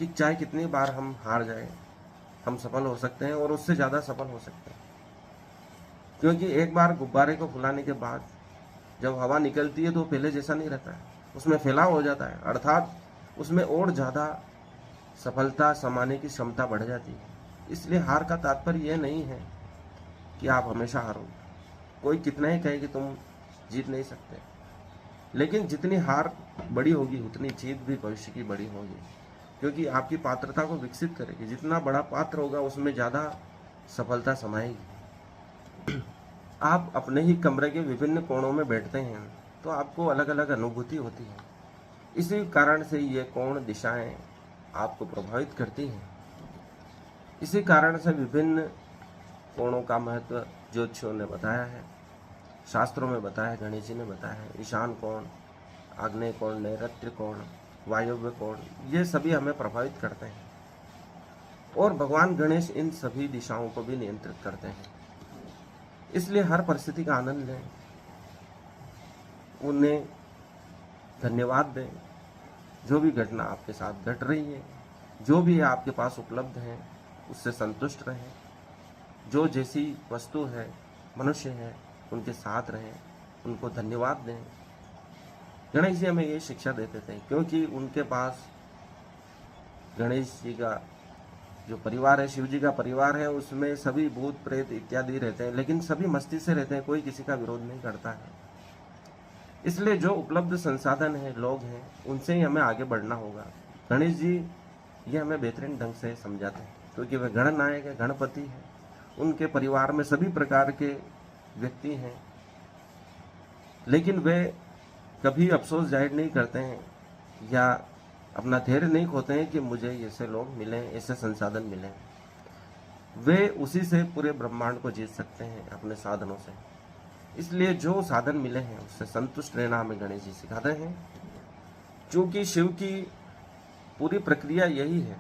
कि चाहे कितनी बार हम हार जाए, हम सफल हो सकते हैं और उससे ज़्यादा सफल हो सकते हैं। क्योंकि एक बार गुब्बारे को फुलाने के बाद जब हवा निकलती है तो पहले जैसा नहीं रहता है, उसमें फैलाव हो जाता है, अर्थात उसमें और ज़्यादा सफलता समाने की क्षमता बढ़ जाती है। इसलिए हार का तात्पर्य यह नहीं है कि आप हमेशा हारोगे। कोई कितना ही कहे कि तुम जीत नहीं सकते, लेकिन जितनी हार बड़ी होगी उतनी जीत भी भविष्य की बड़ी होगी, क्योंकि आपकी पात्रता को विकसित करेगी। जितना बड़ा पात्र होगा उसमें ज़्यादा सफलता समाएगी। आप अपने ही कमरे के विभिन्न कोणों में बैठते हैं तो आपको अलग अलग अनुभूति होती है। इसी कारण से ये कोण दिशाएं आपको प्रभावित करती हैं। इसी कारण से विभिन्न कोणों का महत्व ज्योतिषियों ने बताया है, शास्त्रों में बताया है, गणेश जी ने बताया है। ईशान कोण, आग्नेय कोण, नैऋत्य कोण, वायव्य कोण, ये सभी हमें प्रभावित करते हैं और भगवान गणेश इन सभी दिशाओं को भी नियंत्रित करते हैं। इसलिए हर परिस्थिति का आनंद लें, उन्हें धन्यवाद दें। जो भी घटना आपके साथ घट रही है, जो भी आपके पास उपलब्ध है, उससे संतुष्ट रहें। जो जैसी वस्तु है, मनुष्य है, उनके साथ रहें, उनको धन्यवाद दें। गणेश जी हमें ये शिक्षा देते थे, क्योंकि उनके पास गणेश जी का जो परिवार है, शिव जी का परिवार है, उसमें सभी भूत प्रेत इत्यादि रहते हैं, लेकिन सभी मस्ती से रहते हैं, कोई किसी का विरोध नहीं करता है। इसलिए जो उपलब्ध संसाधन है, लोग हैं, उनसे ही हमें आगे बढ़ना होगा। गणेश जी ये हमें बेहतरीन ढंग से समझाते हैं, क्योंकि वे गणनायक है, गणपति है। उनके परिवार में सभी प्रकार के व्यक्ति हैं, लेकिन वे कभी अफसोस जाहिर नहीं करते हैं या अपना धैर्य नहीं खोते हैं कि मुझे ऐसे लोग मिलें, ऐसे संसाधन मिलें। वे उसी से पूरे ब्रह्मांड को जीत सकते हैं, अपने साधनों से। इसलिए जो साधन मिले हैं उससे संतुष्ट रहना हमें गणेश जी सिखाते हैं। क्योंकि शिव की पूरी प्रक्रिया यही है,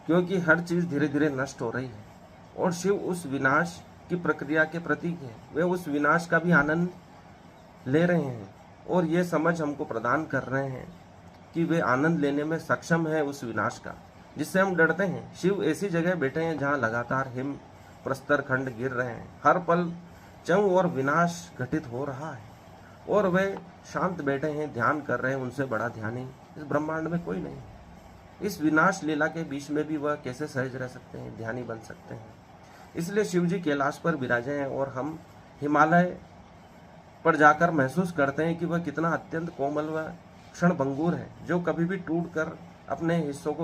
क्योंकि हर चीज धीरे धीरे नष्ट हो रही है और शिव उस विनाश की प्रक्रिया के प्रतीक है। वे उस विनाश का भी आनंद ले रहे हैं और ये समझ हमको प्रदान कर रहे हैं कि वे आनंद लेने में सक्षम है उस विनाश का, जिससे हम डरते हैं। शिव ऐसी जगह बैठे हैं जहाँ लगातार हिम प्रस्तर खंड गिर रहे हैं, हर पल चंग और विनाश घटित हो रहा है और वे शांत बैठे हैं, ध्यान कर रहे हैं। उनसे बड़ा ध्यानी इस ब्रह्मांड में कोई नहीं। इस विनाश लीला के बीच में भी वह कैसे सहज रह सकते हैं, ध्यानी बन सकते हैं। इसलिए शिव जी कैलाश पर विराजे हैं और हम हिमालय पर जाकर महसूस करते हैं कि वह कितना अत्यंत कोमल व क्षणभंगुर है, जो कभी भी टूट कर अपने हिस्सों को